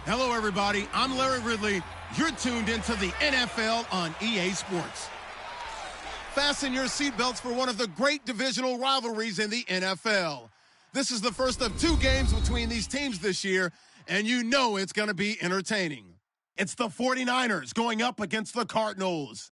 Hello, everybody. I'm Larry Ridley. You're tuned into the NFL on EA Sports. Fasten your seatbelts for one of the great divisional rivalries in the NFL. This is the first of 2 games between these teams this year, and you know it's going to be entertaining. It's the 49ers going up against the Cardinals.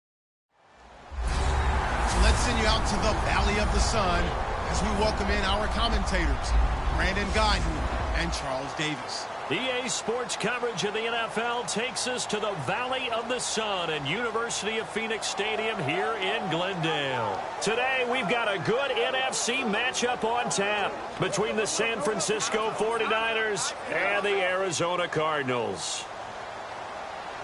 So let's send you out to the Valley of the Sun as we welcome in our commentators, Brandon Guyton and Charles Davis. EA Sports coverage of the NFL takes us to the Valley of the Sun at University of Phoenix Stadium here in Glendale. Today, we've got a good NFC matchup on tap between the San Francisco 49ers and the Arizona Cardinals.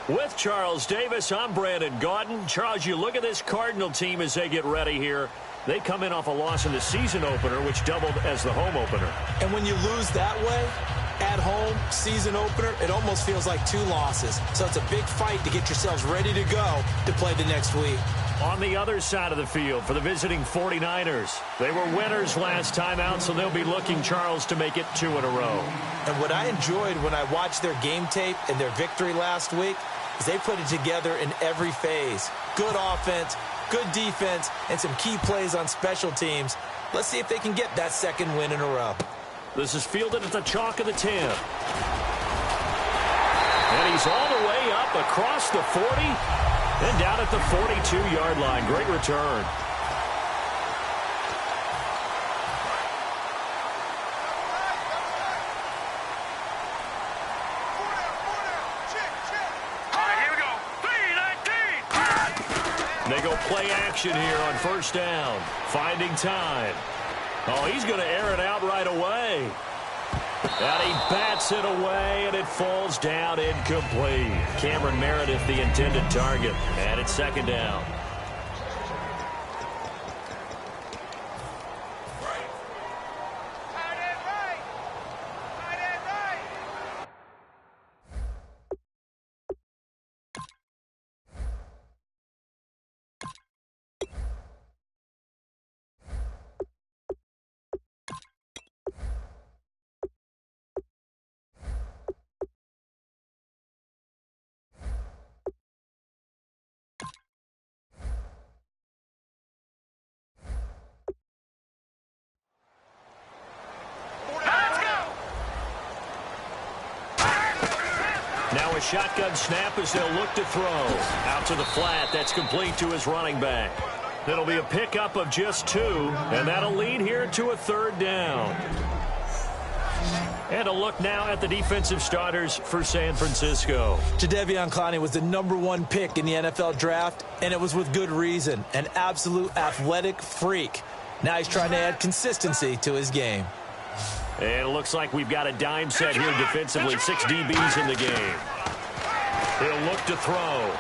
With Charles Davis, I'm Brandon Guyton. Charles, you look at this Cardinal team as they get ready here. They come in off a loss in the season opener, which doubled as the home opener. And when you lose that way, at home, season opener, it almost feels like 2 losses. So it's a big fight to get yourselves ready to go to play the next week. On the other side of the field for the visiting 49ers, they were winners last time out, so they'll be looking, Charles, to make it 2 in a row. And what I enjoyed when I watched their game tape and their victory last week is they put it together in every phase. Good offense, good defense, and some key plays on special teams. Let's see if they can get that 2nd win in a row. This is fielded at the chalk of the 10. And he's all the way up across the 40 and down at the 42-yard line. Great return. They go play action here on 1st down. Finding time. Oh, he's going to air it out right away. And he bats it away, and it falls down incomplete. Cameron Meredith, the intended target. And it's 2nd down. Now a shotgun snap as they'll look to throw. Out to the flat. That's complete to his running back. It'll be a pickup of just 2, and that'll lead here to a 3rd down. And a look now at the defensive starters for San Francisco. Jadeveon Clowney was the #1 pick in the NFL draft, and it was with good reason. An absolute athletic freak. Now he's trying to add consistency to his game. And it looks like we've got a dime set here defensively. 6 DBs in the game. He'll look to throw.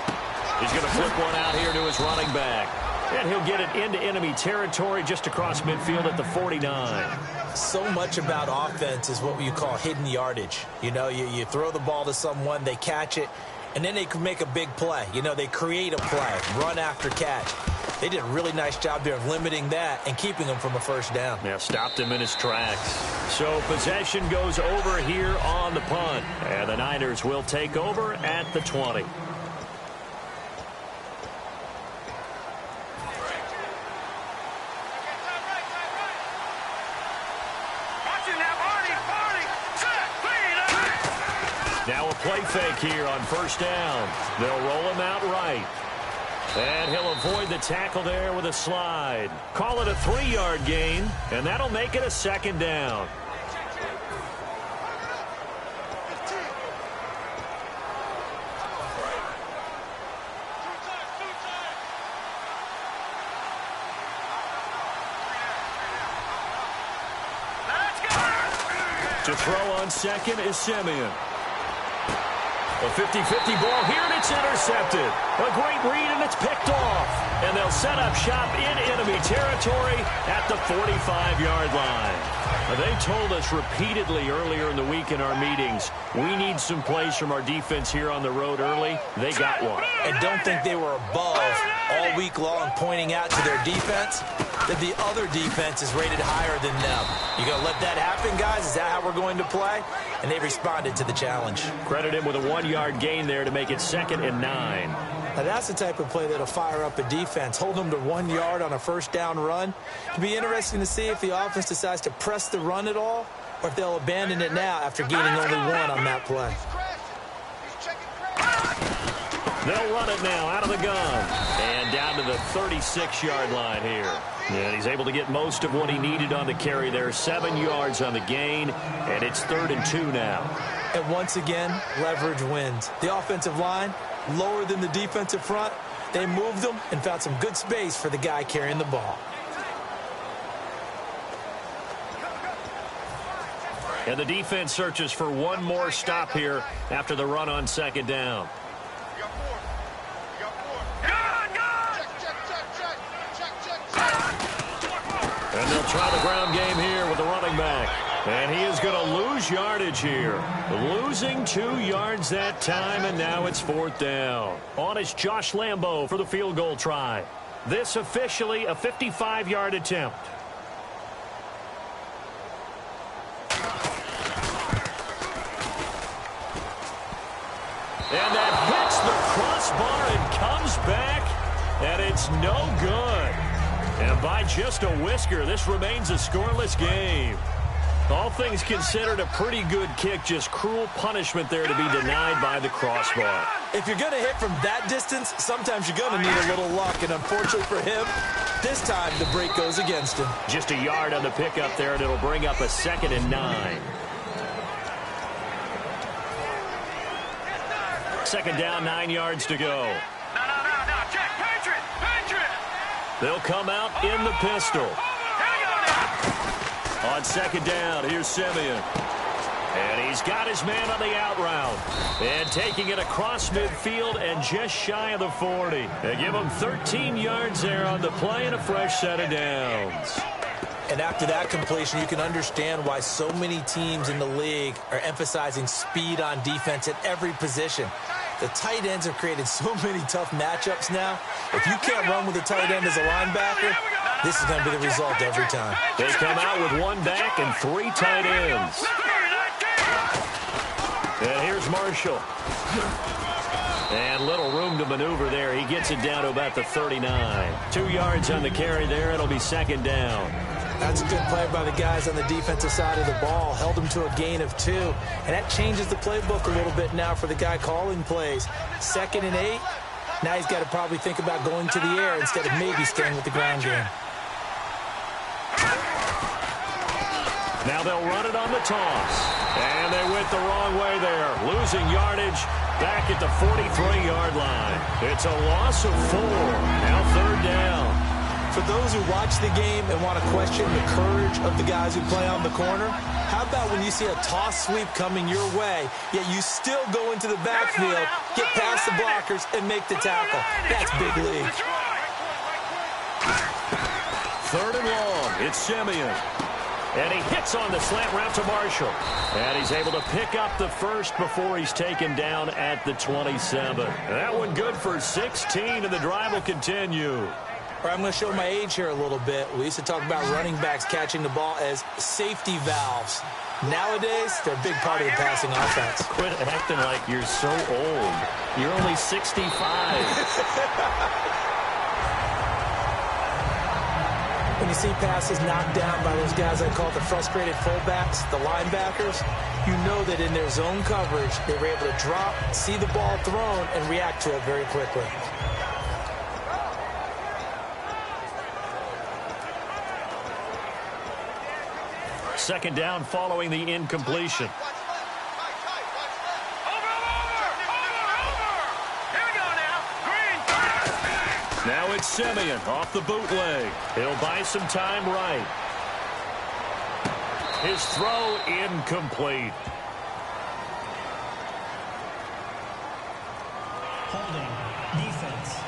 He's going to flip one out here to his running back. And he'll get it into enemy territory just across midfield at the 49. So much about offense is what you call hidden yardage. You know, you throw the ball to someone, they catch it, and then they can make a big play. You know, they create a play, run after catch. They did a really nice job there of limiting that and keeping him from a 1st down. Yeah, stopped him in his tracks. So possession goes over here on the punt. And the Niners will take over at the 20. Now a play fake here on 1st down. They'll roll him out right. And he'll avoid the tackle there with a slide. Call it a 3-yard gain, and that'll make it a 2nd down. To throw on 2nd is Simeon. A 50-50 ball here, and it's intercepted. A great read, and it's picked off. And they'll set up shop in enemy territory at the 45-yard line. They told us repeatedly earlier in the week in our meetings, we need some plays from our defense here on the road early. They got one. And don't think they were above all week long pointing out to their defense that the other defense is rated higher than them. You going to let that happen, guys? Is that how we're going to play? And they responded to the challenge. Credit him with a 1-yard gain there to make it 2nd and 9. Now, that's the type of play that'll fire up a defense. Hold them to 1 yard on a first down run. It'll be interesting to see if the offense decides to press the run at all or if they'll abandon it now after gaining only 1 on that play. They'll run it now out of the gun. And down to the 36-yard line here. And he's able to get most of what he needed on the carry there. 7 yards on the gain, and it's 3rd and 2 now. And once again, leverage wins. The offensive line, lower than the defensive front. They moved them and found some good space for the guy carrying the ball. And the defense searches for one more stop here after the run on 2nd down. And they'll try the ground game here with the running back. And he is going to lose yardage here. Losing 2 yards that time, and now it's 4th down. On is Josh Lambo for the field goal try. This officially a 55-yard attempt. And that hits the crossbar and comes back, and it's no good. And by just a whisker, this remains a scoreless game. All things considered, a pretty good kick, just cruel punishment there to be denied by the crossbar. If you're going to hit from that distance, sometimes you're going to need a little luck. And unfortunately for him, this time the break goes against him. Just a yard on the pickup there, and it'll bring up a 2nd and 9. 2nd down, 9 yards to go. Check, Patriot! They'll come out in the pistol. On 2nd down, here's Simeon. And he's got his man on the out route. And taking it across midfield and just shy of the 40. They give him 13 yards there on the play and a fresh set of downs. And after that completion, you can understand why so many teams in the league are emphasizing speed on defense at every position. The tight ends have created so many tough matchups now. If you can't run with a tight end as a linebacker, this is going to be the result every time. They come out with 1 back and 3 tight ends. And here's Marshall. And little room to maneuver there. He gets it down to about the 39. 2 yards on the carry there. It'll be 2nd down. That's a good play by the guys on the defensive side of the ball. Held them to a gain of 2. And that changes the playbook a little bit now for the guy calling plays. 2nd and 8. Now he's got to probably think about going to the air instead of maybe staying with the ground game. Now they'll run it on the toss. And they went the wrong way there. Losing yardage back at the 43-yard line. It's a loss of 4. Now 3rd down. For those who watch the game and want to question the courage of the guys who play on the corner, how about when you see a toss sweep coming your way, yet you still go into the backfield, get past the blockers, and make the tackle? That's big league. 3rd and long. It's Simeon. And he hits on the slant route to Marshall. And he's able to pick up the first before he's taken down at the 27. That one good for 16, and the drive will continue. I'm going to show my age here a little bit. We used to talk about running backs catching the ball as safety valves. Nowadays, they're a big part of the passing offense. Quit acting like you're so old. You're only 65. When you see passes knocked down by those guys I call the frustrated fullbacks, the linebackers, you know that in their zone coverage, they were able to drop, see the ball thrown, and react to it very quickly. Second down following the incompletion. Now it's Simeon off the bootleg. He'll buy some time right. His throw incomplete. Holding defense.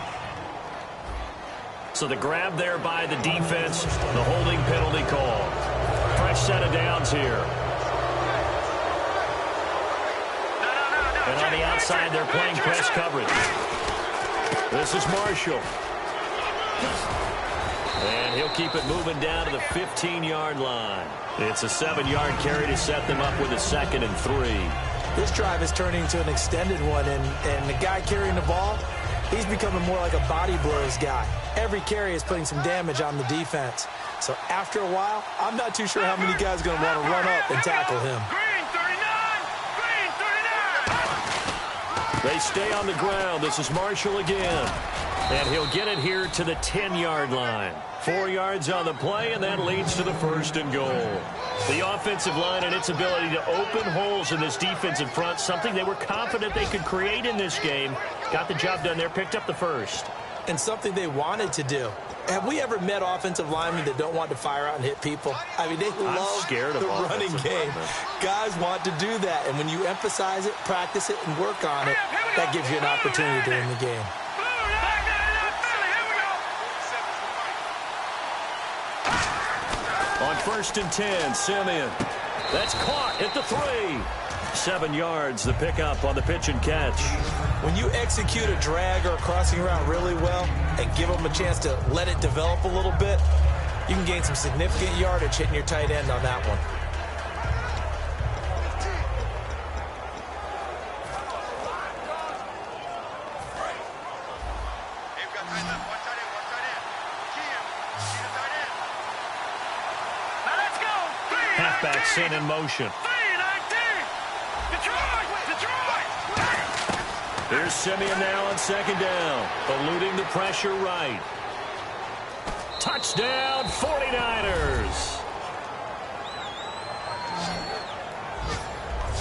So the grab there by the defense, the holding penalty call. fresh set of downs here. And on the outside, they're playing press coverage. This is Marshall. And he'll keep it moving down to the 15-yard line. It's a 7-yard carry to set them up with a 2nd and 3. This drive is turning into an extended one, and the guy carrying the ball, he's becoming more like a body blows guy. Every carry is putting some damage on the defense. So after a while, I'm not too sure how many guys are going to want to run up and tackle him. Green 39! Green 39! They stay on the ground. This is Marshall again. And he'll get it here to the 10-yard line. 4 yards on the play, and that leads to the 1st and goal. The offensive line and its ability to open holes in this defensive front, something they were confident they could create in this game. Got the job done there, picked up the 1st. And something they wanted to do. Have we ever met offensive linemen that don't want to fire out and hit people? I mean, they love the running game. Guys want to do that, and when you emphasize it, practice it, and work on it, that gives you an opportunity to win the game. On 1st and 10, Simeon. That's caught at the 3. 7 yards, the pickup on the pitch and catch. When you execute a drag or a crossing route really well and give them a chance to let it develop a little bit, you can gain some significant yardage hitting your tight end on that one. Halfback sent in motion. Here's Simeon now on 2nd down. Eluding the pressure right. Touchdown, 49ers.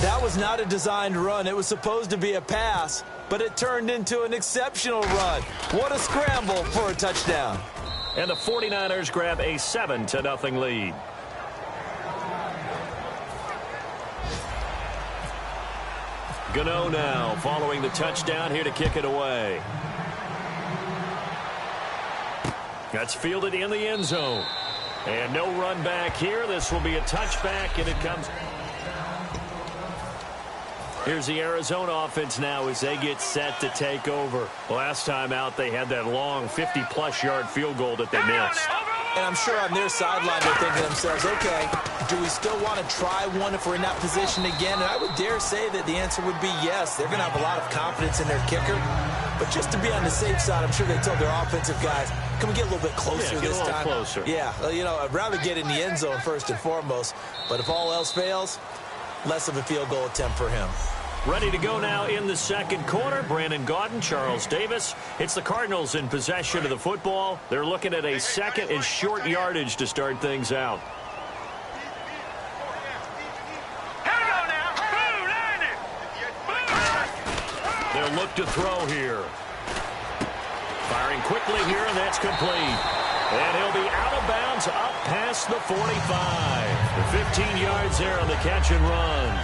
That was not a designed run. It was supposed to be a pass, but it turned into an exceptional run. What a scramble for a touchdown. And the 49ers grab a 7-0 lead. Gano now following the touchdown here to kick it away. That's fielded in the end zone. And no run back here. This will be a touchback, and it comes. Here's the Arizona offense now as they get set to take over. Last time out, they had that long 50-plus yard field goal that they missed. And I'm sure on their sideline they're thinking to themselves, okay, do we still want to try one if we're in that position again? And I would dare say that the answer would be yes. They're going to have a lot of confidence in their kicker. But just to be on the safe side, I'm sure they told their offensive guys, can we get a little bit closer this time? Closer. Yeah, you know, I'd rather get in the end zone first and foremost. But if all else fails, less of a field goal attempt for him. Ready to go now in the 2nd quarter. Brandon Gaudin, Charles Davis. It's the Cardinals in possession of the football. They're looking at a 2nd and short yardage to start things out. They'll look to throw here. Firing quickly here, and that's complete. And he'll be out of bounds up past the 45. The 15 yards there on the catch and run.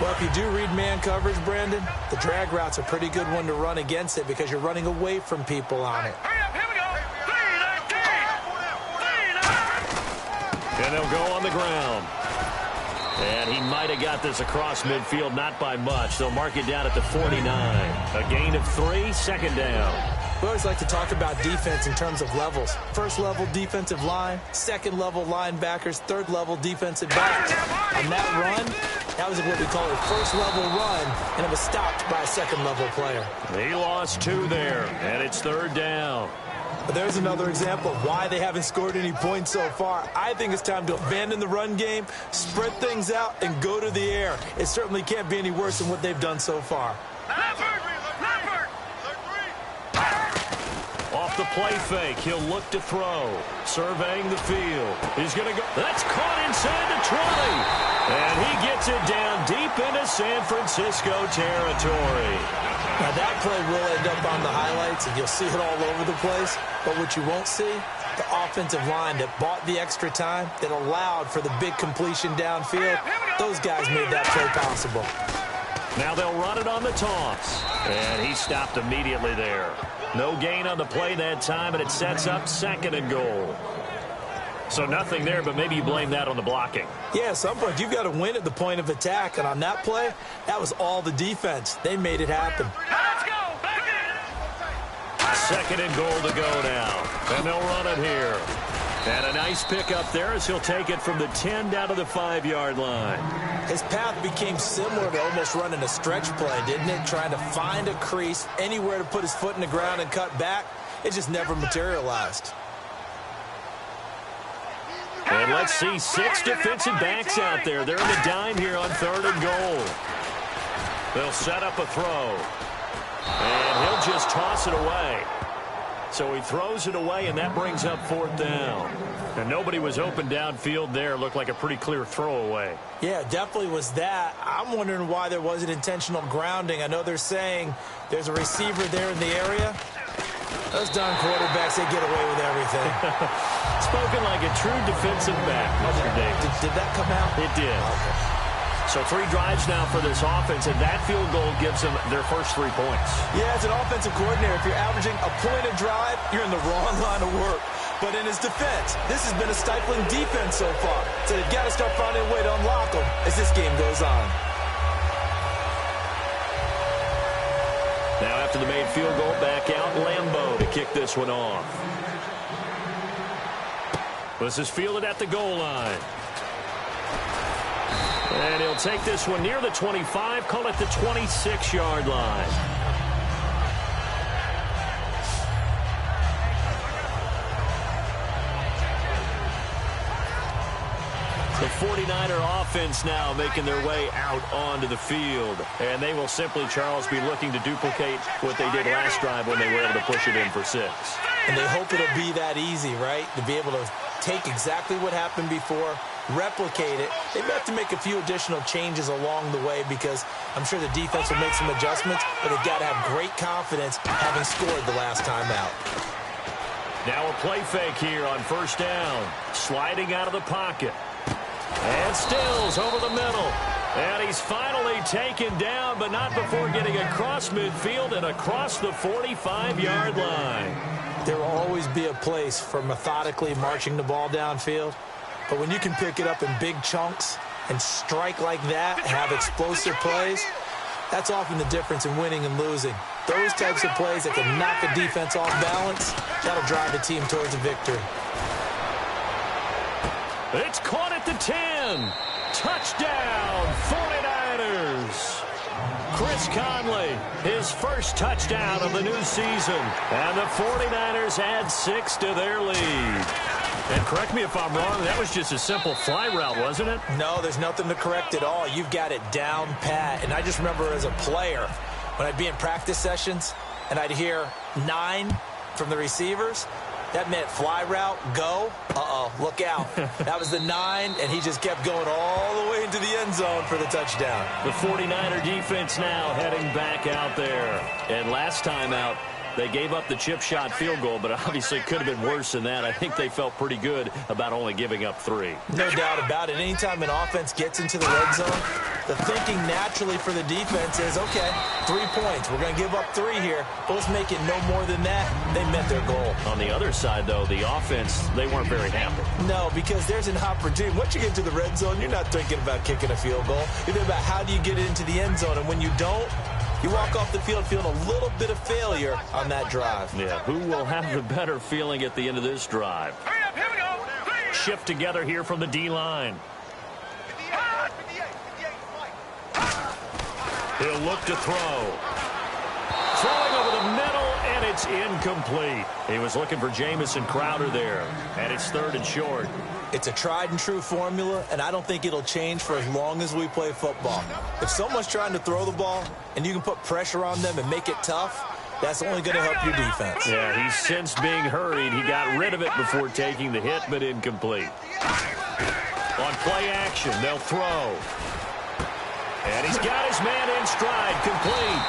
Well, if you do read man coverage, Brandon, the drag route's a pretty good one to run against it because you're running away from people on it. And they'll go on the ground. And he might have got this across midfield, not by much. They'll mark it down at the 49. A gain of 3, 2nd down. We always like to talk about defense in terms of levels. 1st level defensive line, 2nd level linebackers, 3rd level defensive backs. On that run, that was what we call a 1st level run, and it was stopped by a 2nd level player. He lost 2 there, and it's 3rd down. But there's another example of why they haven't scored any points so far. I think it's time to abandon the run game, spread things out, and go to the air. It certainly can't be any worse than what they've done so far. Off the play fake, he'll look to throw. Surveying the field. He's going to go. That's caught inside the 20. And he gets it down deep into San Francisco territory. Now that play will end up on the highlights, and you'll see it all over the place. But what you won't see, the offensive line that bought the extra time, that allowed for the big completion downfield, those guys made that play possible. Now they'll run it on the toss. And he stopped immediately there. No gain on the play that time, and it sets up 2nd and goal. So nothing there, but maybe you blame that on the blocking. Yeah, at some point, you've got to win at the point of attack. And on that play, that was all the defense. They made it happen. Let's go. Back in. Second and goal to go now. And they'll run it here. And a nice pick up there as he'll take it from the 10 down to the 5-yard line. His path became similar to almost running a stretch play, didn't it? Trying to find a crease, anywhere to put his foot in the ground and cut back. It just never materialized. And let's see, 6 defensive backs out there. They're in the dime here on 3rd and goal. They'll set up a throw. And he'll just toss it away. So he throws it away, and that brings up 4th down. And nobody was open downfield there. Looked like a pretty clear throwaway. Yeah, definitely was that. I'm wondering why there wasn't intentional grounding. I know they're saying there's a receiver there in the area. Those darn quarterbacks, they get away with everything. Spoken like a true defensive back, Mr. Davis. Did that come out? It did. Okay. So 3 drives now for this offense, and that field goal gives them their first 3 points. Yeah, as an offensive coordinator, if you're averaging a point a drive, you're in the wrong line of work. But in his defense, this has been a stifling defense so far. So they've got to start finding a way to unlock them as this game goes on. Now after the made field goal, back out Lambeau to kick this one off. This is fielded at the goal line. And he'll take this one near the 25, call it the 26-yard line. The 49er offense now making their way out onto the field. And they will simply, Charles, be looking to duplicate what they did last drive when they were able to push it in for 6. And they hope it'll be that easy, right? To be able to take exactly what happened before, replicate it. They may have to make a few additional changes along the way because I'm sure the defense will make some adjustments, but they've got to have great confidence having scored the last time out. Now a play fake here on 1st down. Sliding out of the pocket. And Stills over the middle. And he's finally taken down, but not before getting across midfield and across the 45-yard line. There will always be a place for methodically marching the ball downfield. But when you can pick it up in big chunks and strike like that, have explosive plays, that's often the difference in winning and losing. Those types of plays that can knock a defense off balance, that'll drive the team towards a victory. It's caught at the 10. Touchdown, 49ers. Chris Conley, his first touchdown of the new season. And the 49ers add 6 to their lead. And correct me if I'm wrong, that was just a simple fly route, wasn't it? No, there's nothing to correct at all. You've got it down pat. And I just remember as a player, when I'd be in practice sessions and I'd hear 9 from the receivers, that meant fly route, go. Uh-oh, look out. That was the 9, and he just kept going all the way into the end zone for the touchdown. The 49er defense now heading back out there. And last time out, they gave up the chip shot field goal, but obviously could have been worse than that. I think they felt pretty good about only giving up 3. No doubt about it. Anytime an offense gets into the red zone, the thinking naturally for the defense is, okay, 3 points. We're going to give up 3 here. But let's make it no more than that. They met their goal. On the other side, though, the offense, they weren't very happy. No, because there's an opportunity. Once you get to the red zone, you're not thinking about kicking a field goal. You're thinking about how do you get it into the end zone. And when you don't, you walk off the field feeling a little bit of failure on that drive. Yeah, who will have the better feeling at the end of this drive? Hurry up, here we go. Shift together here from the D-line. He'll look to throw. Throwing over the middle, and it's incomplete. He was looking for Jamison Crowder there, and it's 3rd and short. It's a tried-and-true formula, and I don't think it'll change for as long as we play football. If someone's trying to throw the ball and you can put pressure on them and make it tough, that's only going to help your defense. Yeah, he's since being hurried. He got rid of it before taking the hit, but incomplete. On play action, they'll throw. And he's got his man in stride, complete.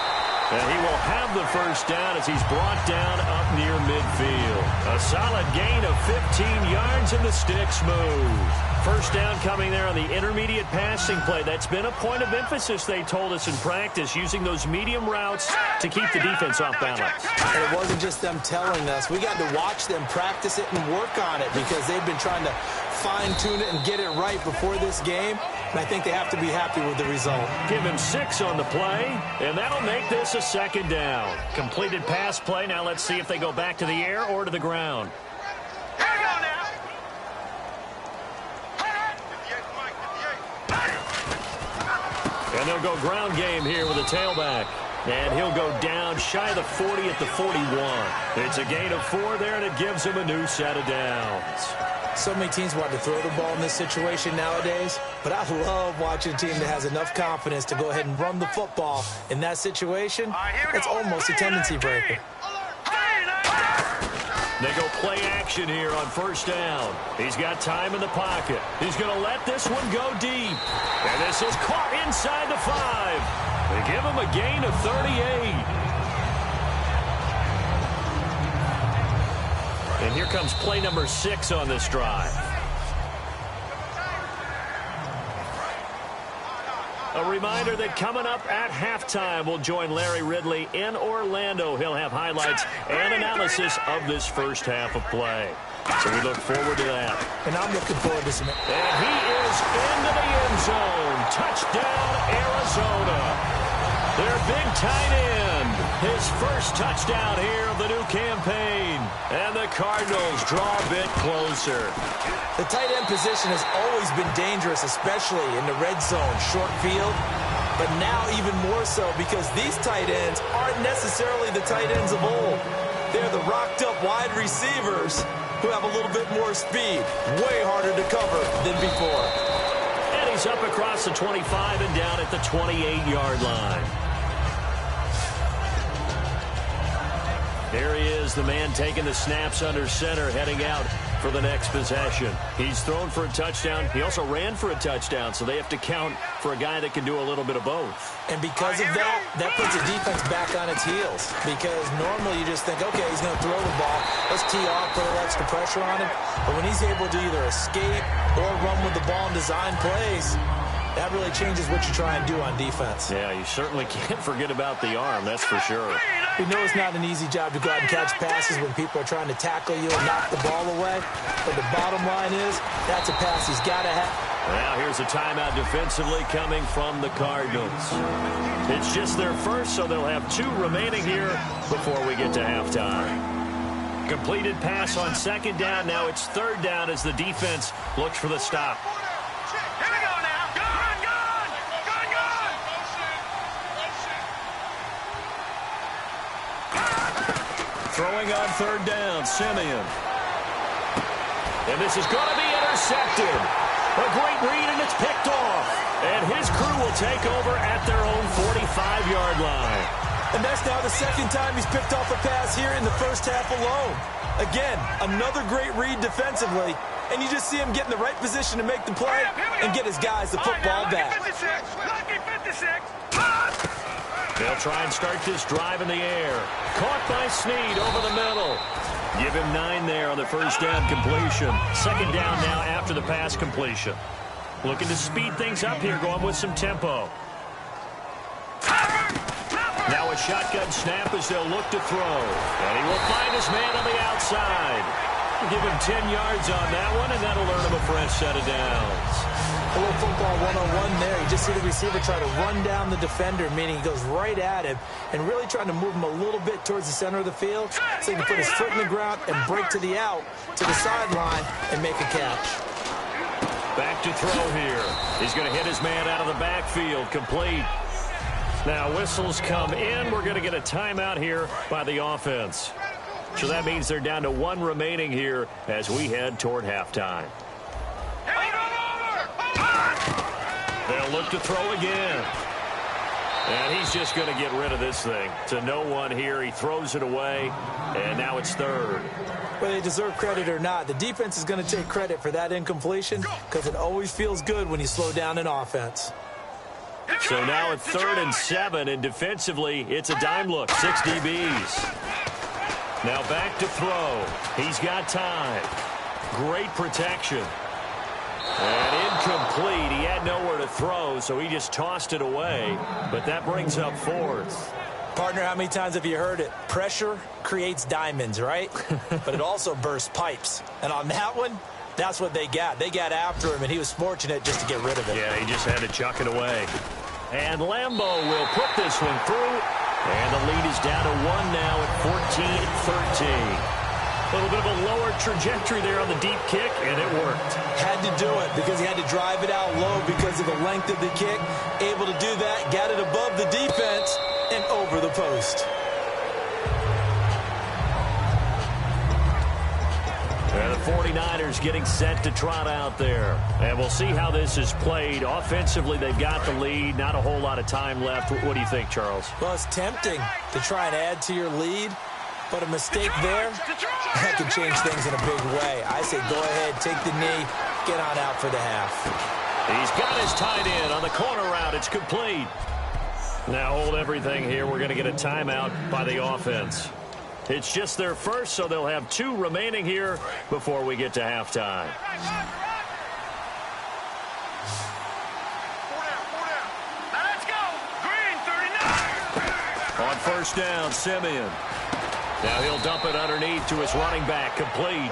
And he will have the first down as he's brought down up near midfield. A solid gain of 15 yards and the sticks move. First down coming there on the intermediate passing play. That's been a point of emphasis, they told us in practice, using those medium routes to keep the defense off balance. And it wasn't just them telling us. We got to watch them practice it and work on it because they've been trying to fine-tune it and get it right before this game. And I think they have to be happy with the result. Give him 6 on the play, and that'll make this a second down. Completed pass play. Now let's see if they go back to the air or to the ground. And they'll go ground game here with a tailback. And he'll go down shy of the 40 at the 41. It's a gain of 4 there, and it gives him a new set of downs. So many teams want to throw the ball in this situation nowadays, but I love watching a team that has enough confidence to go ahead and run the football in that situation. That's almost a tendency breaker. They go play action here on first down. He's got time in the pocket. He's going to let this one go deep. And this is caught inside the 5. They give him a gain of 38. And here comes play number 6 on this drive. A reminder that coming up at halftime, we'll join Larry Ridley in Orlando. He'll have highlights and analysis of this first half of play. So we look forward to that. And I'm looking forward to some. And he is into the end zone. Touchdown, Arizona. Their big tight end. His first touchdown here of the new campaign. And the Cardinals draw a bit closer. The tight end position has always been dangerous, especially in the red zone, short field. But now even more so because these tight ends aren't necessarily the tight ends of old. They're the rocked-up wide receivers who have a little bit more speed. Way harder to cover than before. And he's up across the 25 and down at the 28-yard line. There he is, the man taking the snaps under center, heading out for the next possession. He's thrown for a touchdown. He also ran for a touchdown, so they have to count for a guy that can do a little bit of both. And because of that, that puts the defense back on its heels. Because normally you just think, okay, he's going to throw the ball. Let's tee off, put a little extra pressure on him. But when he's able to either escape or run with the ball and design plays, that really changes what you try and do on defense. Yeah, you certainly can't forget about the arm, that's for sure. We know it's not an easy job to go out and catch passes when people are trying to tackle you and knock the ball away. But the bottom line is, that's a pass he's got to have. Now here's a timeout defensively coming from the Cardinals. It's just their first, so they'll have 2 remaining here before we get to halftime. Completed pass on second down. Now it's third down as the defense looks for the stop. Throwing on third down, Simeon. And this is going to be intercepted. A great read, and it's picked off. And his crew will take over at their own 45-yard line. And that's now the second time he's picked off a pass here in the first half alone. Again, another great read defensively. And you just see him get in the right position to make the play and get his guys the football back. They'll try and start this drive in the air. Caught by Snead over the middle. Give him 9 there on the first down completion. Second down now after the pass completion. Looking to speed things up here, going with some tempo. Now a shotgun snap as they'll look to throw. And he will find his man on the outside. Give him 10 yards on that one, and that'll earn him a fresh set of downs. A little football one-on-one there. You just see the receiver try to run down the defender, meaning he goes right at him and really trying to move him a little bit towards the center of the field so he can put his foot in the ground and break to the out, to the sideline, and make a catch. Back to throw here. He's going to hit his man out of the backfield. Complete. Now whistles come in. We're going to get a timeout here by the offense. So that means they're down to 1 remaining here as we head toward halftime. They'll look to throw again. And he's just going to get rid of this thing. To no one here. He throws it away. And now it's third. Whether they deserve credit or not, the defense is going to take credit for that incompletion because it always feels good when you slow down an offense. So now it's 3rd and 7, and defensively, it's a dime look. 6 DBs. Now back to throw. He's got time. Great protection. And incomplete. He had nowhere to throw, so he just tossed it away. But that brings up 4th. Partner, how many times have you heard it? Pressure creates diamonds, right? But it also bursts pipes. And on that one, that's what they got. They got after him, and he was fortunate just to get rid of it. Yeah, he just had to chuck it away. And Lambeau will put this one through. And the lead is down to 1 now at 14-13. A little bit of a lower trajectory there on the deep kick, and it worked. Had to do it because he had to drive it out low because of the length of the kick. Able to do that, got it above the defense and over the post. And the 49ers getting set to trot out there. And we'll see how this is played. Offensively, they've got the lead. Not a whole lot of time left. What do you think, Charles? Well, it's tempting to try and add to your lead, but a mistake there, that can change things in a big way. I say go ahead, take the knee, get on out for the half. He's got his tight end on the corner route. It's complete. Now hold everything here. We're going to get a timeout by the offense. It's just their first, so they'll have 2 remaining here before we get to halftime. Let's go. Green 39. On first down, Simeon. Now he'll dump it underneath to his running back, complete.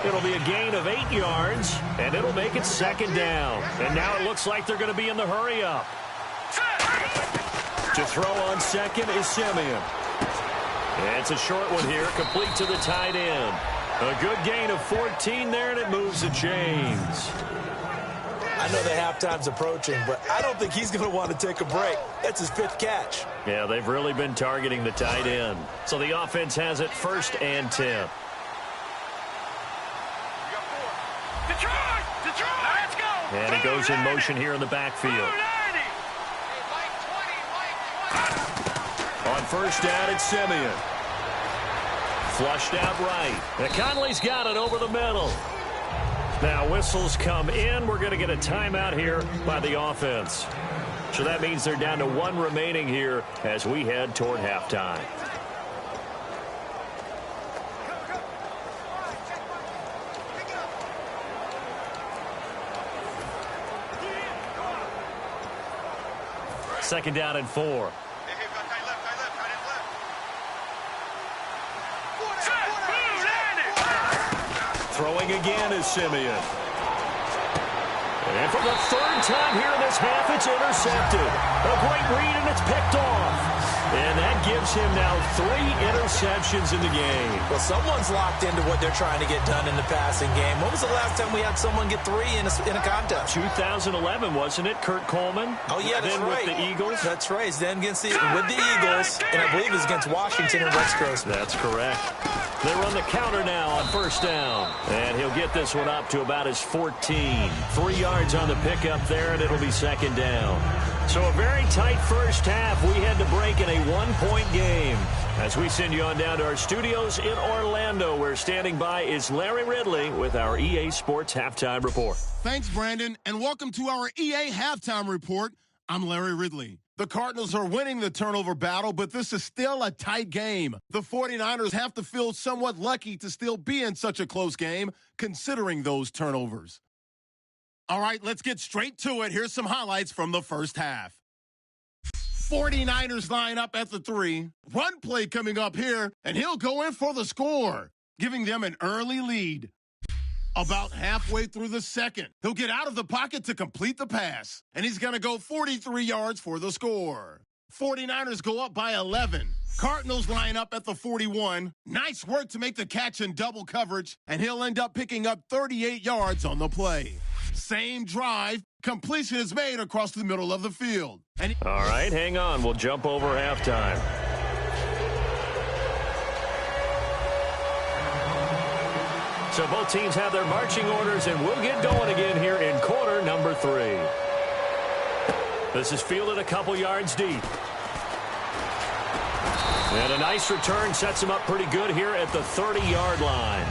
It'll be a gain of 8 yards, and it'll make it 2nd down. And now it looks like they're going to be in the hurry-up. To throw on 2nd is Simeon. It's a short one here, complete to the tight end. A good gain of 14 there, and it moves the chains. I know the halftime's approaching, but I don't think he's going to want to take a break. That's his 5th catch. Yeah, they've really been targeting the tight end. So the offense has it 1st and 10. Detroit, let's go. And he goes in motion here in the backfield. On first down, it's Simeon. Flushed out right. And Conley's got it over the middle. Now whistles come in. We're going to get a timeout here by the offense. So that means they're down to 1 remaining here as we head toward halftime. Second down and 4. Throwing again is Simeon. And for the 3rd time here in this half, it's intercepted. A great read, and it's picked off. And that gives him now 3 interceptions in the game. Well, someone's locked into what they're trying to get done in the passing game. When was the last time we had someone get 3 in a contest? 2011, wasn't it? Kurt Coleman? Oh, yeah, that's then right. With the Eagles? That's right. Then with the Eagles, and I believe it was against Washington and Rex Grossman. That's correct. They run the counter now on first down. And he'll get this one up to about his 14. 3 yards on the pickup there, and it'll be 2nd down. So a very tight first half. We had to break in a 1-point game. As we send you on down to our studios in Orlando, where standing by is Larry Ridley with our EA Sports Halftime Report. Thanks, Brandon, and welcome to our EA Halftime Report. I'm Larry Ridley. The Cardinals are winning the turnover battle, but this is still a tight game. The 49ers have to feel somewhat lucky to still be in such a close game, considering those turnovers. All right, let's get straight to it. Here's some highlights from the first half. 49ers line up at the 3. Run play coming up here, and he'll go in for the score, giving them an early lead. About halfway through the 2nd, he'll get out of the pocket to complete the pass, and he's going to go 43 yards for the score. 49ers go up by 11. Cardinals line up at the 41. Nice work to make the catch in double coverage, and he'll end up picking up 38 yards on the play. Same drive, completion is made across the middle of the field. All right, hang on. We'll jump over halftime. So both teams have their marching orders, and we'll get going again here in quarter number 3. This is fielded a couple yards deep. And a nice return sets him up pretty good here at the 30-yard line.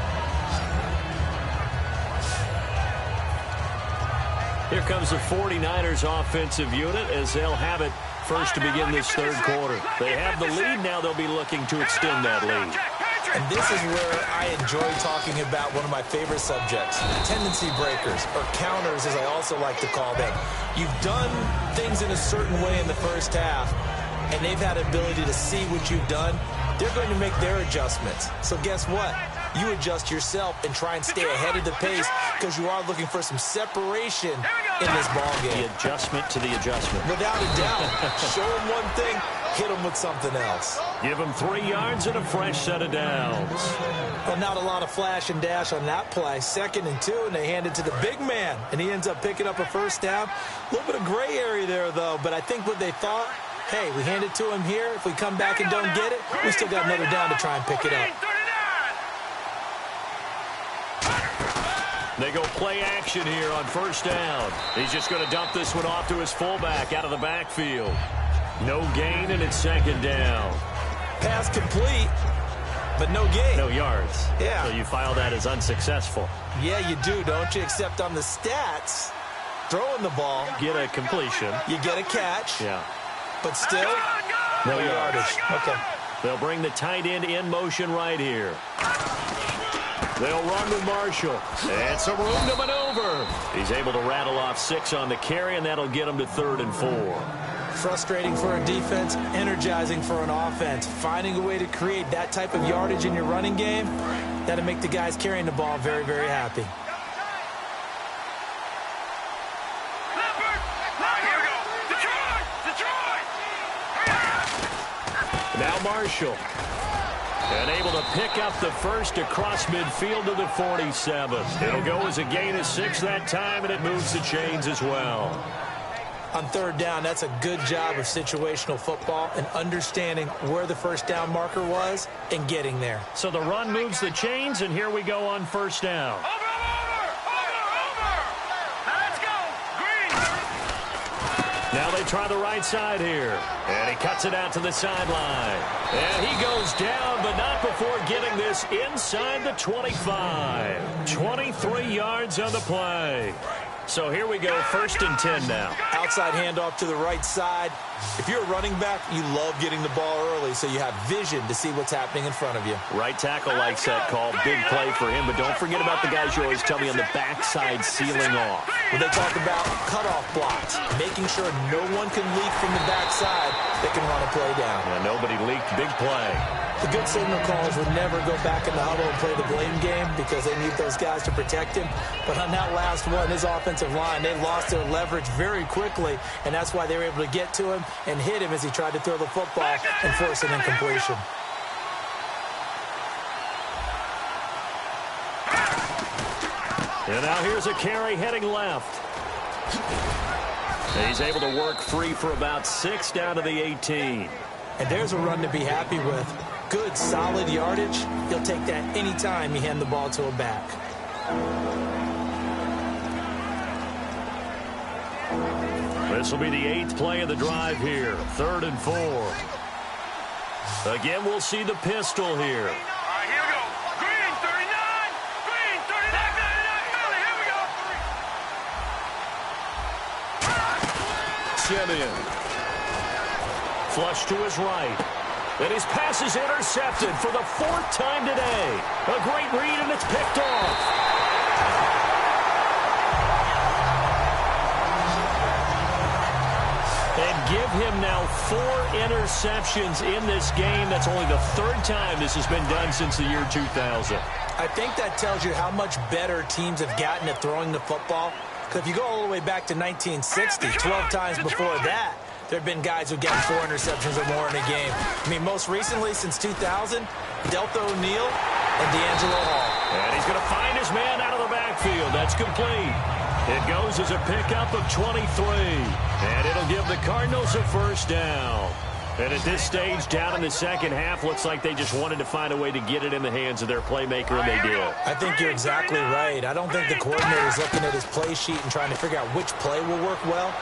Here comes the 49ers offensive unit as they'll have it first to begin this third quarter. They have the lead. Now they'll be looking to extend that lead. And this is where I enjoy talking about one of my favorite subjects, tendency breakers, or counters as I also like to call them. You've done things in a certain way in the first half, and they've had ability to see what you've done. They're going to make their adjustments. So guess what? You adjust yourself and try and stay ahead of the pace because you are looking for some separation in this ball game. The adjustment to the adjustment. Without a doubt. Show them one thing, hit them with something else. Give them 3 yards and a fresh set of downs. Well, not a lot of flash and dash on that play. 2nd and 2, and they hand it to the big man, and he ends up picking up a first down. A little bit of gray area there, though, but I think what they thought, hey, we hand it to him here. If we come back and don't get it, we still got another down to try and pick it up. They go play action here on first down. He's just going to dump this one off to his fullback out of the backfield. No gain, and it's 2nd down. Pass complete, but no gain. No yards. Yeah. So you file that as unsuccessful. Yeah, you do, don't you? Except on the stats, throwing the ball. Get a completion. You get a catch. Yeah. But still, no yardage. Okay. They'll bring the tight end in motion right here. They'll run with Marshall. And some room to maneuver. He's able to rattle off 6 on the carry, and that'll get him to 3rd and 4. Frustrating for a defense, energizing for an offense. Finding a way to create that type of yardage in your running game, that'll make the guys carrying the ball very, very happy. Now Marshall. And able to pick up the first across midfield to the 47. It'll go as a gain of 6 that time, and it moves the chains as well. On 3rd down, that's a good job of situational football and understanding where the first down marker was and getting there. So the run moves the chains, and here we go on first down. Over. Now let's go. Green. Now they try the right side here. And he cuts it out to the sideline. And he goes down, but not before getting this inside the 25. 23 yards on the play. So here we go, 1st and 10 now. Outside handoff to the right side. If you're a running back, you love getting the ball early so you have vision to see what's happening in front of you. Right tackle likes that call. Big play for him, but don't forget about the guys you always tell me on the backside sealing off. When they talk about cutoff blocks, making sure no one can leak from the backside that can run a play down. Yeah, nobody leaked. Big play. The good signal callers would never go back in the huddle and play the blame game because they need those guys to protect him. But on that last one, his offensive line, they lost their leverage very quickly, and that's why they were able to get to him and hit him as he tried to throw the football and force an incompletion. And now here's a carry heading left. He's able to work free for about 6 down to the 18. And there's a run to be happy with. Good, solid yardage. He'll take that anytime you hand the ball to a back. This will be the 8th play of the drive here. 3rd and 4. Again, we'll see the pistol here. All right, here we go. Green, 39. Green, 39, 39, here we go. Simeon. Flush to his right. And his pass is intercepted for the 4th time today. A great read, and it's picked off. And give him now 4 interceptions in this game. That's only the 3rd time this has been done since the year 2000. I think that tells you how much better teams have gotten at throwing the football. Because if you go all the way back to 1960, 12 times before that, there have been guys who've gotten 4 interceptions or more in a game. I mean, most recently, since 2000, Delta O'Neal and D'Angelo Hall. And he's going to find his man out of the backfield. That's complete. It goes as a pickup of 23. And it'll give the Cardinals a first down. And at this stage, down in the second half, looks like they just wanted to find a way to get it in the hands of their playmaker, and they did. I think you're exactly right. I don't think the coordinator's looking at his play sheet and trying to figure out which play will work well.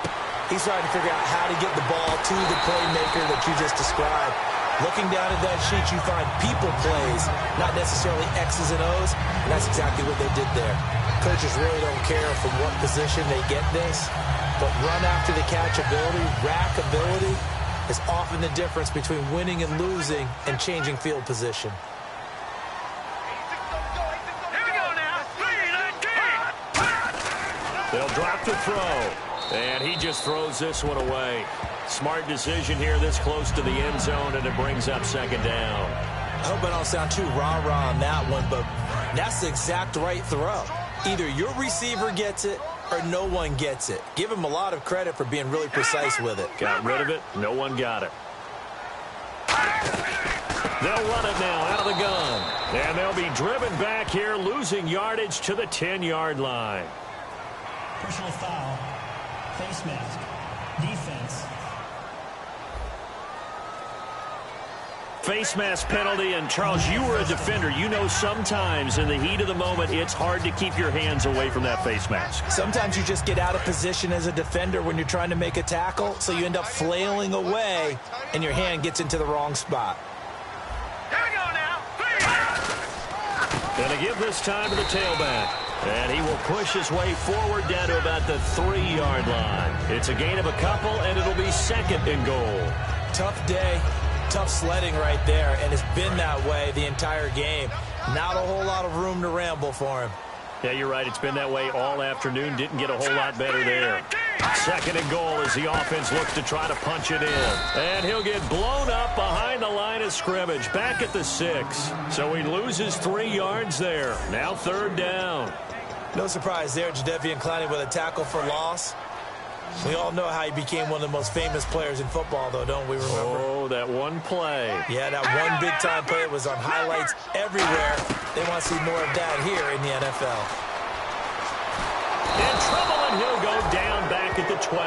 He's trying to figure out how to get the ball to the playmaker that you just described. Looking down at that sheet, you find people plays, not necessarily X's and O's, and that's exactly what they did there. Coaches really don't care from what position they get this, but run after the catch ability, rack ability, is often the difference between winning and losing and changing field position. They'll drop the throw, and he just throws this one away. Smart decision here this close to the end zone, and it brings up second down. I hope I don't sound too rah-rah on that one, but that's the exact right throw. Either your receiver gets it or no one gets it. Give him a lot of credit for being really precise with it. Got rid of it. No one got it. They'll run it now out of the gun. And they'll be driven back here, losing yardage to the 10-yard line. Personal foul. Face mask. Defense. Face mask penalty, and Charles, you were a defender. You know sometimes in the heat of the moment, it's hard to keep your hands away from that face mask. Sometimes you just get out of position as a defender when you're trying to make a tackle, so you end up flailing away, and your hand gets into the wrong spot. Here we go now. Going to give this time to the tailback. And he will push his way forward down to about the 3-yard line. It's a gain of a couple, and it'll be second and goal. Tough day. Tough sledding right there, and it's been that way the entire game. Not a whole lot of room to ramble for him. Yeah, you're right. It's been that way all afternoon. Didn't get a whole lot better there. Second and goal as the offense looks to try to punch it in. And he'll get blown up behind the line of scrimmage, back at the 6. So he loses 3 yards there. Now third down. No surprise there, Jadeveon Clowney with a tackle for loss. We all know how he became one of the most famous players in football, though, don't we remember? Oh, that one play. Yeah, that one big-time play was on highlights everywhere. They want to see more of that here in the NFL. In trouble, and he'll go down back at the 12.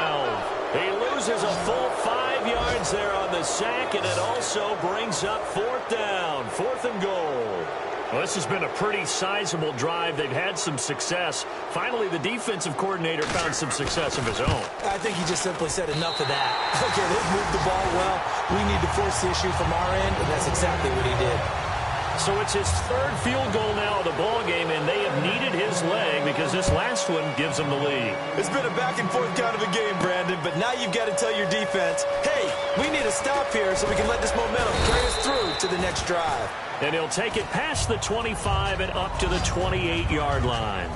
He loses a full 5 yards there on the sack, and it also brings up fourth down, 4th and goal. Well, this has been a pretty sizable drive. They've had some success. Finally, the defensive coordinator found some success of his own. I think he just simply said enough of that. Okay, they've moved the ball well. We need to force the issue from our end, and that's exactly what he did. So it's his 3rd field goal now of the ball game, and they have needed his leg because this last one gives them the lead. It's been a back-and-forth kind of a game, Brandon, but now you've got to tell your defense, hey, we need to stop here so we can let this momentum carry us through to the next drive. And he'll take it past the 25 and up to the 28-yard line.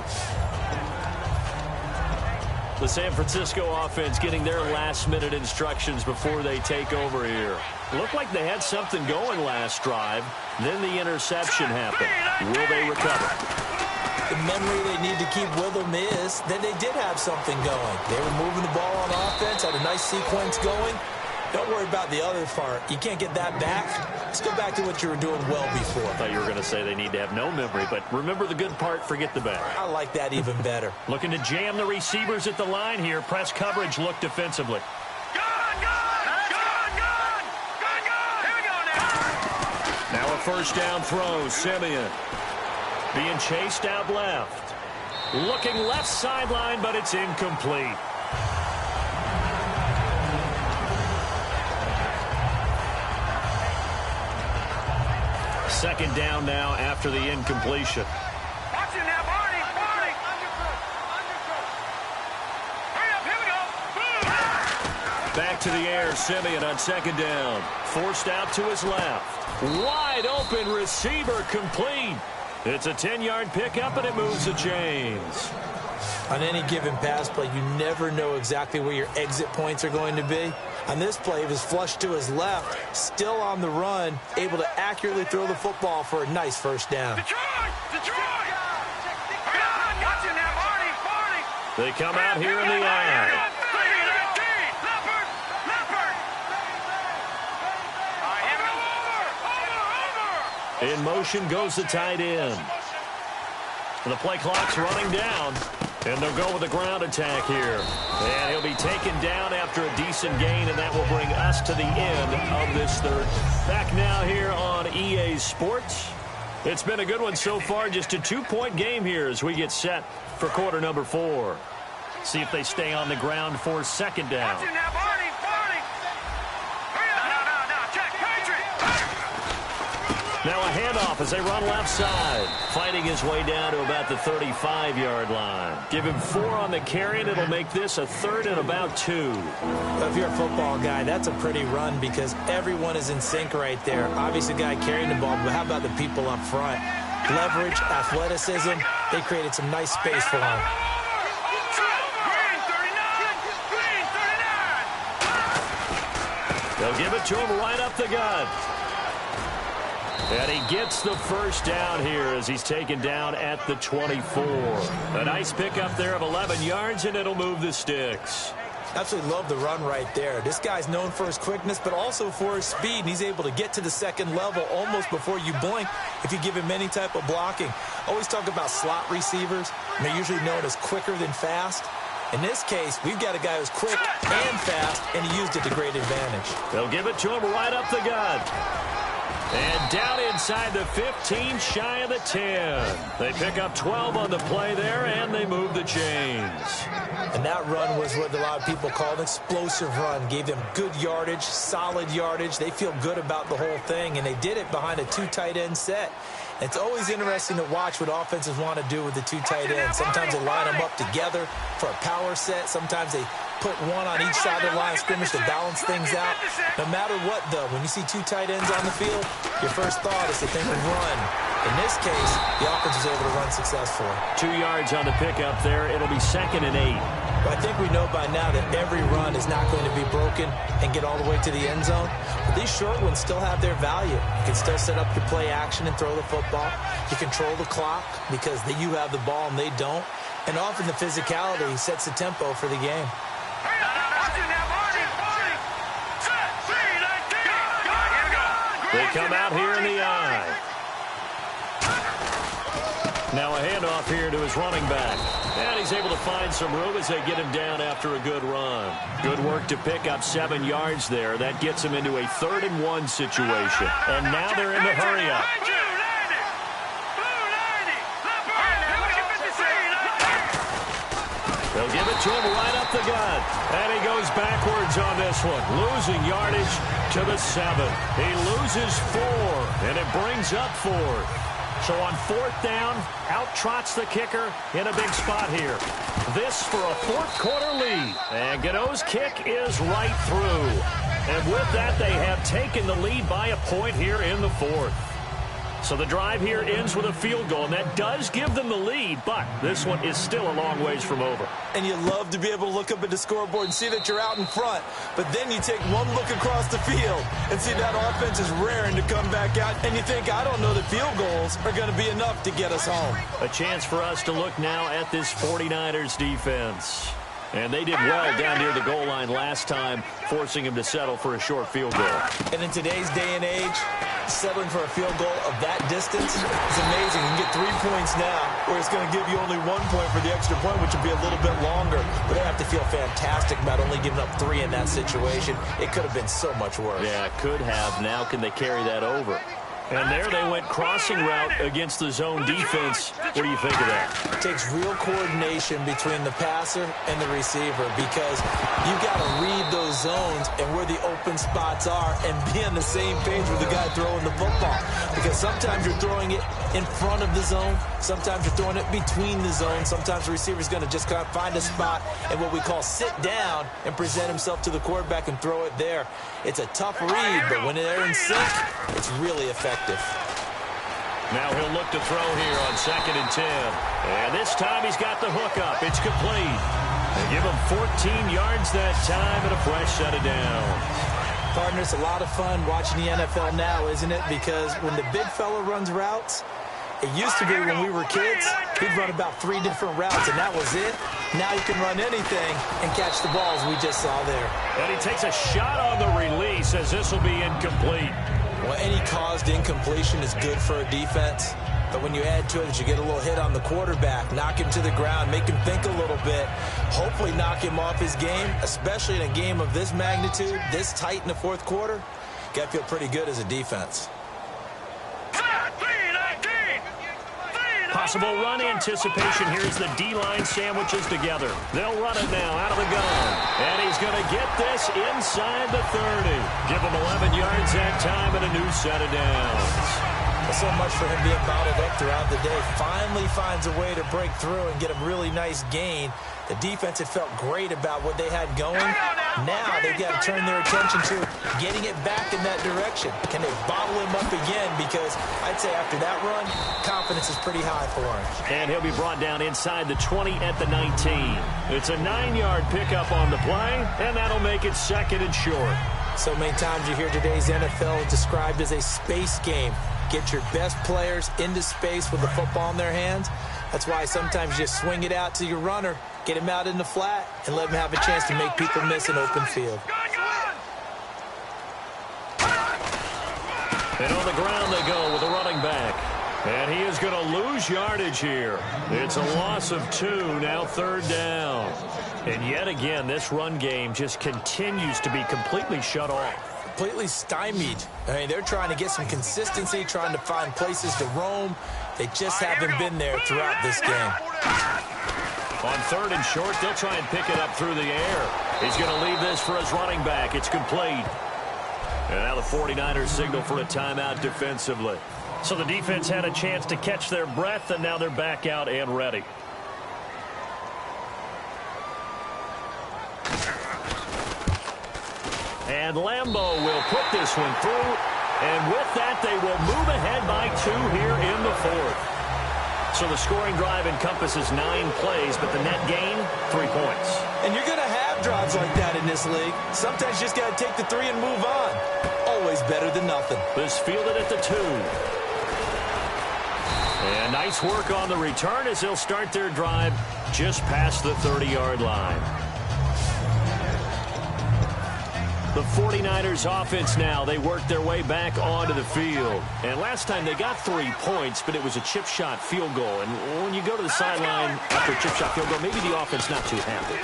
The San Francisco offense getting their last-minute instructions before they take over here. Looked like they had something going last drive. Then the interception happened. Will they recover? The memory they need to keep with them is that they did have something going. They were moving the ball on offense, had a nice sequence going. Don't worry about the other part. You can't get that back. Let's go back to what you were doing well before. I thought you were going to say they need to have no memory, but remember the good part, forget the bad. I like that even better. Looking to jam the receivers at the line here. Press coverage look defensively. Now a first down throw, Simeon. Being chased out left. Looking left sideline, but it's incomplete. Second down now after the incompletion. Watch him now, Barney. Hurry up, here we go. Back to the air, Simeon on second down. Forced out to his left. Wide open receiver complete. It's a 10-yard pickup, and it moves the chains. On any given pass play, you never know exactly where your exit points are going to be. On this play, he was flushed to his left, still on the run, able to accurately throw the football for a nice first down. Detroit! Watch him now, Barney. They come out here in the eye. In motion goes the tight end. The play clock's running down, and they'll go with a ground attack here. And he'll be taken down after a decent gain, and that will bring us to the end of this third. Back now here on EA Sports. It's been a good one so far, just a 2-point game here as we get set for quarter number 4. See if they stay on the ground for second down. Watch him now, Barney. Hurry up. No, check. Patriot. Now a handoff as they run left side. Fighting his way down to about the 35-yard line. Give him 4 on the carry, and it'll make this a 3rd and about 2. Well, if you're a football guy, that's a pretty run because everyone is in sync right there. Obviously, the guy carrying the ball, but how about the people up front? Leverage, athleticism, they created some nice space for him. They'll give it to him right up the gut. And he gets the first down here as he's taken down at the 24. A nice pickup there of 11 yards, and it'll move the sticks. Absolutely love the run right there. This guy's known for his quickness, but also for his speed, and he's able to get to the second level almost before you blink if you give him any type of blocking. Always talk about slot receivers, and they're usually known as quicker than fast. In this case, we've got a guy who's quick and fast, and he used it to great advantage. They'll give it to him right up the gut. And down inside the 15, shy of the 10. They pick up 12 on the play there, and they move the chains. And that run was what a lot of people call an explosive run. Gave them good yardage, solid yardage. They feel good about the whole thing, and they did it behind a 2 tight end set. It's always interesting to watch what offenses want to do with the 2 tight ends. Sometimes they line them up together for a power set. Sometimes they put one on each side of the line of scrimmage to balance things out. No matter what, though, when you see 2 tight ends on the field, your first thought is to think of run. In this case, the offense was able to run successfully. 2 yards on the pickup there. It'll be 2nd and 8. But I think we know by now that every run is not going to be broken and get all the way to the end zone. But these short ones still have their value. You can still set up your play action and throw the football. You control the clock because you have the ball and they don't. And often the physicality sets the tempo for the game. They come out here in the eye. Now a handoff here to his running back. And he's able to find some room as they get him down after a good run. Good work to pick up 7 yards there. That gets him into a 3rd and 1 situation. And now they're in the hurry-up. They'll give it to him right up the gut. And he goes backwards on this one. Losing yardage to the 7. He loses 4. And it brings up 4th. So on 4th down, out trots the kicker in a big spot here. This for a 4th quarter lead. And Gano's kick is right through. And with that, they have taken the lead by a point here in the 4th. So the drive here ends with a field goal, and that does give them the lead, but this one is still a long ways from over. And you love to be able to look up at the scoreboard and see that you're out in front, but then you take one look across the field and see that offense is raring to come back out, and you think, I don't know that field goals are going to be enough to get us home. A chance for us to look now at this 49ers defense. And they did well down near the goal line last time, forcing him to settle for a short field goal. And in today's day and age, settling for a field goal of that distance is amazing. You can get 3 points now, where it's going to give you only 1 point for the extra point, which will be a little bit longer. But they have to feel fantastic about only giving up 3 in that situation. It could have been so much worse. Yeah, could have. Now can they carry that over? And there they went crossing route against the zone defense. What do you think of that? It takes real coordination between the passer and the receiver because you've got to read those zones and where the open spots are and be on the same page with the guy throwing the football. Because sometimes you're throwing it in front of the zone. Sometimes you're throwing it between the zones. Sometimes the receiver's going to just kind of find a spot and what we call sit down and present himself to the quarterback and throw it there. It's a tough read, but when they're in sync, it's really effective. Now he'll look to throw here on 2nd and 10. And this time he's got the hook up. It's complete. They give him 14 yards that time and a fresh set of downs. Partner, it's a lot of fun watching the NFL now, isn't it? Because when the big fella runs routes, it used to be when we were kids, he'd run about 3 different routes, and that was it. Now you can run anything and catch the balls we just saw there. And he takes a shot on the release as this will be incomplete. Well, any caused incompletion is good for a defense. But when you add to it that you get a little hit on the quarterback, knock him to the ground, make him think a little bit, hopefully knock him off his game, especially in a game of this magnitude, this tight in the 4th quarter, you got to feel pretty good as a defense. Possible run anticipation. Here's the D-line sandwiches together. They'll run it now out of the gun. And he's going to get this inside the 30. Give him 11 yards that time and a new set of downs. so much for him being bottled up throughout the day. Finally finds a way to break through and get a really nice gain. The defense had felt great about what they had going. Now they've got to turn their attention to getting it back in that direction. Can they bottle him up again? Because I'd say after that run, confidence is pretty high for him. And he'll be brought down inside the 20 at the 19. It's a 9-yard pickup on the play, and that'll make it 2nd and short. So many times you hear today's NFL described as a space game. Get your best players into space with the football in their hands. That's why sometimes you just swing it out to your runner, get him out in the flat, and let him have a chance to make people miss an open field. And on the ground they go with the running back. And he is going to lose yardage here. It's a loss of 2, now 3rd down. And yet again, this run game just continues to be completely shut off. Completely stymied. I mean, they're trying to get some consistency, trying to find places to roam. They just haven't been there throughout this game. On 3rd and short, they'll try and pick it up through the air. He's going to leave this for his running back. It's complete. And now the 49ers signal for a timeout defensively. So the defense had a chance to catch their breath, and now they're back out and ready. And Lambeau will put this one through. And with that, they will move ahead by 2 here in the 4th. So the scoring drive encompasses 9 plays, but the net gain, 3 points. And you're going to have drives like that in this league. Sometimes you just got to take the 3 and move on. Always better than nothing. This fielded at the 2. And nice work on the return as they'll start their drive just past the 30-yard line. The 49ers offense now, they work their way back onto the field. And last time they got 3 points, but it was a chip shot field goal. And when you go to the sideline after a chip shot field goal, maybe the offense not too happy.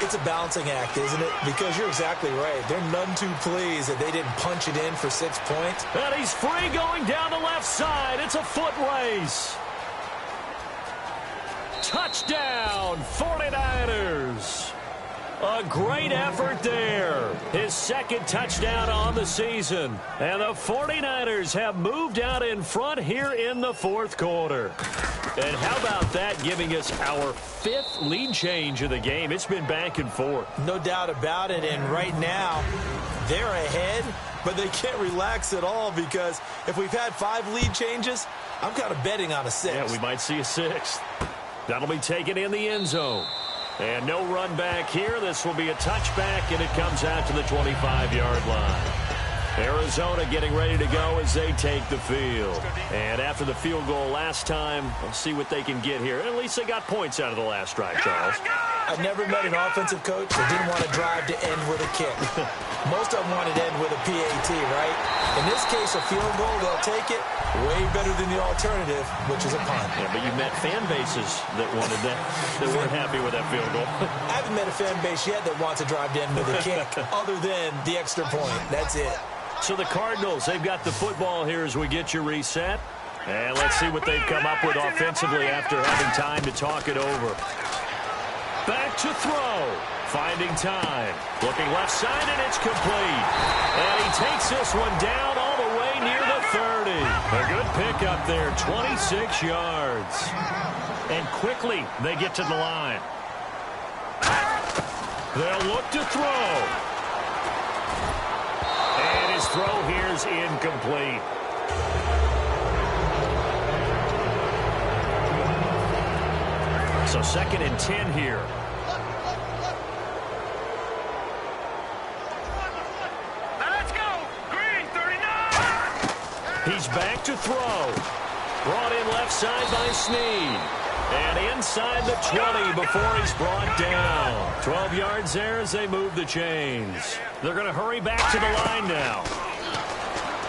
It's a balancing act, isn't it? Because you're exactly right. They're none too pleased that they didn't punch it in for 6 points. And he's free going down the left side. It's a foot race. Touchdown, 49ers. A great effort there. His 2nd touchdown on the season. And the 49ers have moved out in front here in the 4th quarter. And how about that, giving us our 5th lead change of the game? It's been back and forth. No doubt about it. And right now, they're ahead, but they can't relax at all because if we've had 5 lead changes, I'm kind of betting on a 6th. Yeah, we might see a 6th. That'll be taken in the end zone. And no run back here. This will be a touchback, and it comes out to the 25-yard line. Arizona getting ready to go as they take the field. And after the field goal last time, we'll see what they can get here. At least they got points out of the last drive, Charles. I've never met an offensive coach that didn't want to drive to end with a kick. Most of them wanted to end with a PAT, right? In this case, a field goal, they'll take it. Way better than the alternative, which is a punt. Yeah, but you met fan bases that wanted that, that weren't happy with that field goal. I haven't met a fan base yet that wants to drive to end with a kick other than the extra point. That's it. So the Cardinals, they've got the football here as we get you reset. And let's see what they've come up with offensively after having time to talk it over. Back to throw. Finding time. Looking left side, and it's complete. And he takes this one down all the way near the 30. A good pickup there, 26 yards. And quickly, they get to the line. They'll look to throw. And his throw here is incomplete. So 2nd and 10 here. Let's go. Green 39. He's back to throw. Brought in left side by Snead. And inside the 20 before he's brought down. 12 yards there as they move the chains. They're going to hurry back to the line now.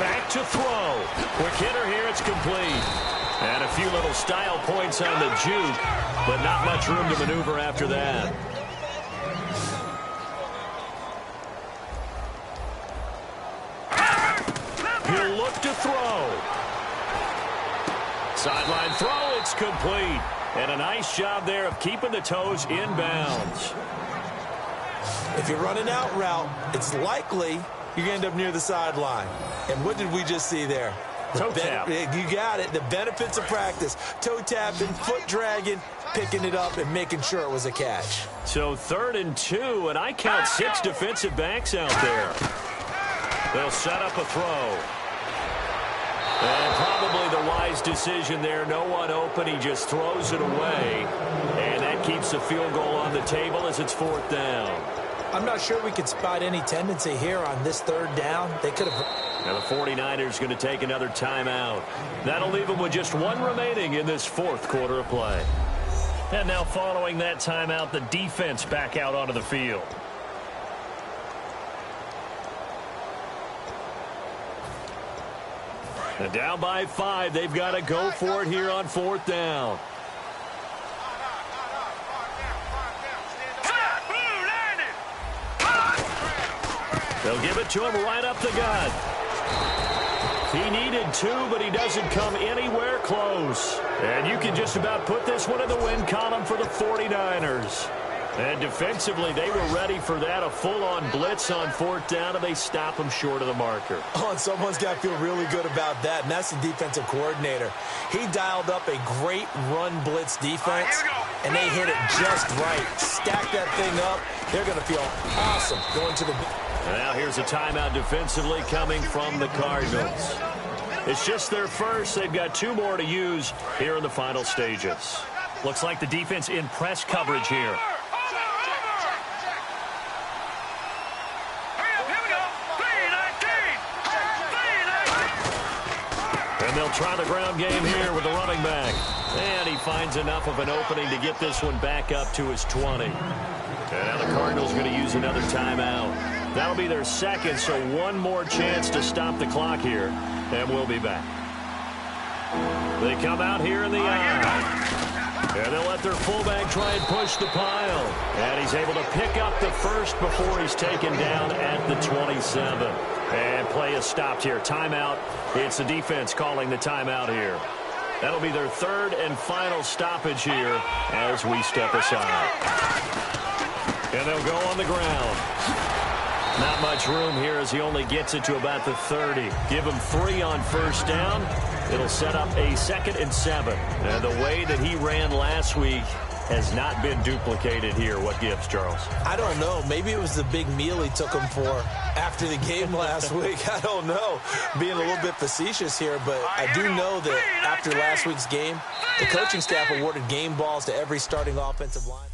Back to throw. Quick hitter here, it's complete. And a few little style points on the juke, but not much room to maneuver after that. He'll look to throw. Sideline throw, it's complete. And a nice job there of keeping the toes in bounds. If you're running out route, it's likely you're going to end up near the sideline. And what did we just see there? Toe tap. You got it. The benefits of practice. Toe tapping, foot dragging, picking it up, and making sure it was a catch. So 3rd and 2, and I count 6 defensive backs out there. They'll set up a throw. And probably the wise decision there. No one open. He just throws it away. And that keeps the field goal on the table as it's 4th down. I'm not sure we could spot any tendency here on this 3rd down. They could have... Now the 49ers going to take another timeout. That'll leave them with just 1 remaining in this 4th quarter of play. And now following that timeout, the defense back out onto the field. And down by 5. They've got to go for it here on 4th down. They'll give it to him right up the gut. He needed 2, but he doesn't come anywhere close. And you can just about put this one in the win column for the 49ers. And defensively, they were ready for that, a full-on blitz on 4th down, and they stop him short of the marker. Oh, and someone's got to feel really good about that, and that's the defensive coordinator. He dialed up a great run blitz defense, and they hit it just right. Stack that thing up. They're going to feel awesome going to the... And now here's a timeout defensively coming from the Cardinals. It's just their first. They've got 2 more to use here in the final stages. Looks like the defense in press coverage here. And they'll try the ground game here with the running back. And he finds enough of an opening to get this one back up to his 20. And now the Cardinals going to use another timeout. That'll be their 2nd, so 1 more chance to stop the clock here. And we'll be back. They come out here in the eye. And they'll let their fullback try and push the pile. And he's able to pick up the first before he's taken down at the 27. And play is stopped here. Timeout. It's the defense calling the timeout here. That'll be their 3rd and final stoppage here as we step aside. And they'll go on the ground. Not much room here as he only gets it to about the 30. Give him 3 on 1st down. It'll set up a 2nd and 7. And the way that he ran last week has not been duplicated here. What gives, Charles? I don't know. Maybe it was the big meal he took him for after the game last week. I don't know. Being a little bit facetious here, but I do know that after last week's game, the coaching staff awarded game balls to every starting offensive line.